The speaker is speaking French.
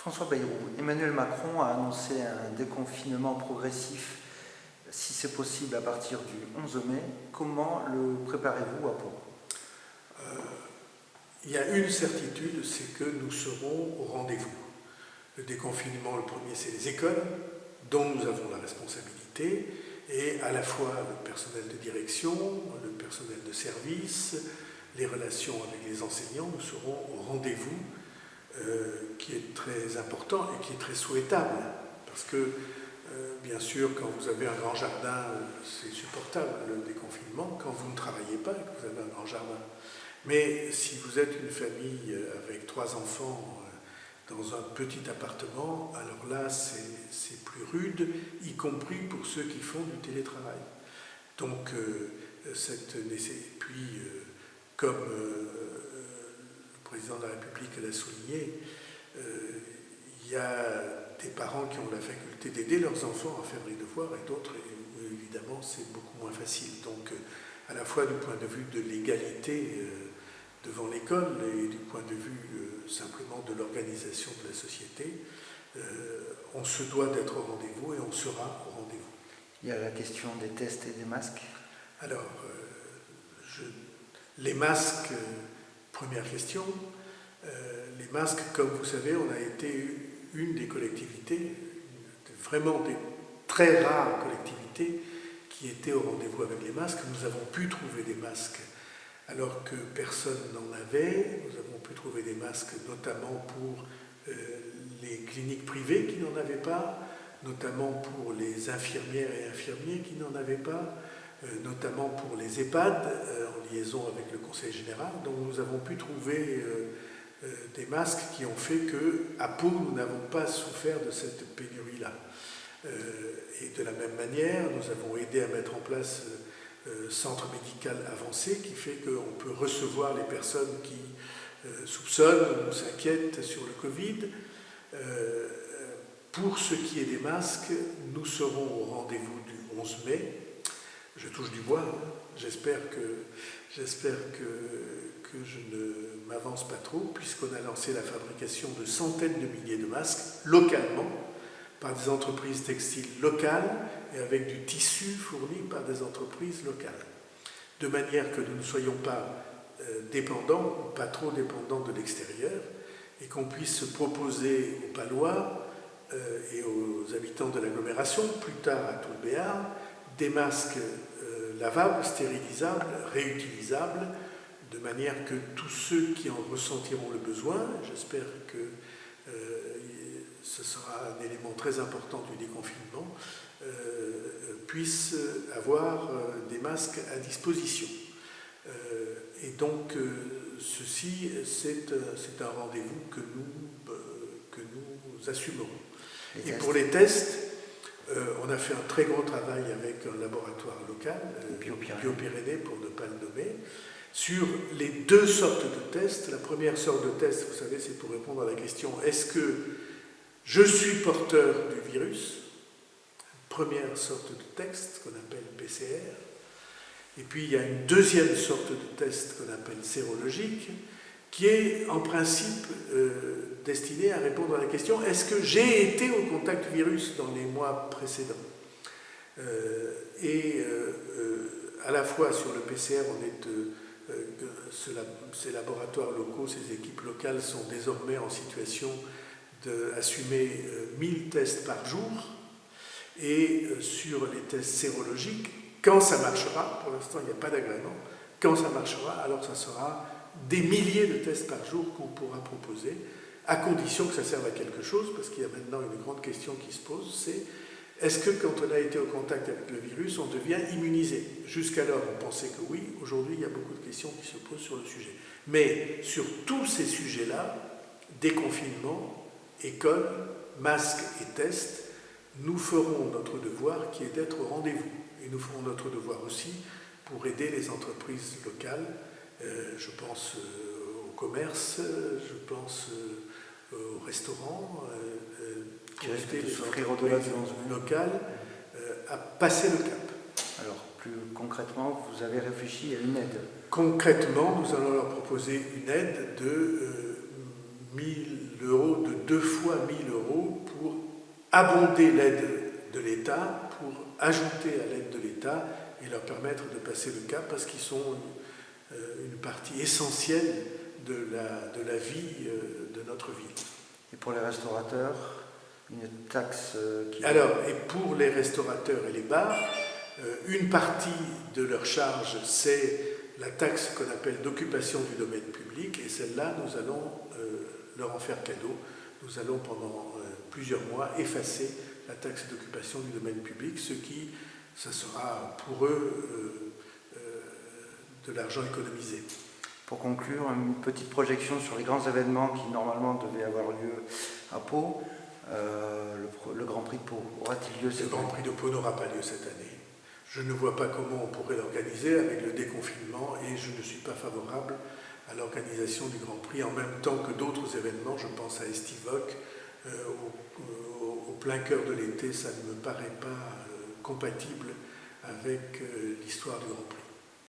François Bayrou, Emmanuel Macron a annoncé un déconfinement progressif, si c'est possible, à partir du 11 mai. Comment le préparez-vous à Pau? Il y a une certitude, c'est que nous serons au rendez-vous. Le déconfinement, le premier, c'est les écoles, dont nous avons la responsabilité, et à la fois le personnel de direction, le personnel de service, les relations avec les enseignants, nous serons au rendez-vous, qui est très important et qui est très souhaitable. Parce que, bien sûr, quand vous avez un grand jardin, c'est supportable le déconfinement, quand vous ne travaillez pas et que vous avez un grand jardin. Mais si vous êtes une famille avec 3 enfants dans un petit appartement, alors là, c'est plus rude, y compris pour ceux qui font du télétravail. Donc, puis, comme le président de la République l'a souligné, il y a des parents qui ont la faculté d'aider leurs enfants à faire les devoirs et d'autres, évidemment, c'est beaucoup moins facile. Donc, à la fois du point de vue de l'égalité devant l'école et du point de vue simplement de l'organisation de la société, on se doit d'être au rendez-vous et on sera au rendez-vous. Il y a la question des tests et des masques. Alors, les masques, première question. Les masques, comme vous savez, on a été une des collectivités, vraiment des très rares collectivités qui étaient au rendez-vous avec les masques. Nous avons pu trouver des masques alors que personne n'en avait. Nous avons pu trouver des masques notamment pour les cliniques privées qui n'en avaient pas, notamment pour les infirmières et infirmiers qui n'en avaient pas, notamment pour les EHPAD, en liaison avec le Conseil général. Donc nous avons pu trouver des masques qui ont fait qu'à Pau, nous n'avons pas souffert de cette pénurie-là. Et de la même manière, nous avons aidé à mettre en place centre médical avancé qui fait qu'on peut recevoir les personnes qui soupçonnent ou s'inquiètent sur le Covid. Pour ce qui est des masques, nous serons au rendez-vous du 11 mai. Je touche du bois, hein. J'espère que je ne m'avance pas trop, puisqu'on a lancé la fabrication de centaines de milliers de masques localement, par des entreprises textiles locales et avec du tissu fourni par des entreprises locales. De manière que nous ne soyons pas dépendants, ou pas trop dépendants de l'extérieur, et qu'on puisse se proposer aux Palois et aux habitants de l'agglomération, plus tard à tout le Béarn, des masques lavables, stérilisables, réutilisables, de manière que tous ceux qui en ressentiront le besoin, j'espère que ce sera un élément très important du déconfinement, puissent avoir des masques à disposition. Et donc, ceci, c'est un rendez-vous que nous assumerons. Et pour les tests, on a fait un très gros travail avec un laboratoire local, Bio-Pyrénées pour ne pas le nommer, sur les 2 sortes de tests. La première sorte de test, vous savez, c'est pour répondre à la question « Est-ce que je suis porteur du virus ?» Première sorte de test qu'on appelle PCR. Et puis il y a une deuxième sorte de test qu'on appelle sérologique, qui est en principe destiné à répondre à la question « Est-ce que j'ai été au contact du virus dans les mois précédents ?» À la fois sur le PCR, ces laboratoires locaux, ces équipes locales sont désormais en situation d'assumer 1000 tests par jour. Et sur les tests sérologiques, quand ça marchera, pour l'instant il n'y a pas d'agrément, quand ça marchera, alors ça sera des milliers de tests par jour qu'on pourra proposer, à condition que ça serve à quelque chose, parce qu'il y a maintenant une grande question qui se pose, c'est est-ce que quand on a été au contact avec le virus, on devient immunisé? Jusqu'alors, on pensait que oui. Aujourd'hui, il y a beaucoup de questions qui se posent sur le sujet. Mais sur tous ces sujets-là, déconfinement, école, masques et tests, nous ferons notre devoir qui est d'être au rendez-vous. Et nous ferons notre devoir aussi pour aider les entreprises locales. Je pense au commerce, je pense aux restaurants, qui risquent de souffrir au-delà du 11 mai locales, à passer le cap. Alors, plus concrètement, vous avez réfléchi à une aide? Concrètement, nous allons leur proposer une aide de 1000 l'euro de 2 fois 1 000 € pour abonder l'aide de l'État, pour ajouter à l'aide de l'État et leur permettre de passer le cap parce qu'ils sont une partie essentielle de la vie de notre ville. Et pour les restaurateurs, une taxe qui... Alors, et pour les restaurateurs et les bars, une partie de leur charge, c'est la taxe qu'on appelle d'occupation du domaine public, et celle-là, nous allons leur en faire cadeau. Nous allons pendant plusieurs mois effacer la taxe d'occupation du domaine public, ça sera pour eux de l'argent économisé. Pour conclure, une petite projection sur les grands événements qui normalement devaient avoir lieu à Pau. Le Grand Prix de Pau aura-t-il lieu cette année ? Le Grand Prix de Pau n'aura pas lieu cette année. Je ne vois pas comment on pourrait l'organiser avec le déconfinement et je ne suis pas favorable à l'organisation du Grand Prix en même temps que d'autres événements. Je pense à Estivoc, au plein cœur de l'été, ça ne me paraît pas compatible avec l'histoire du Grand Prix.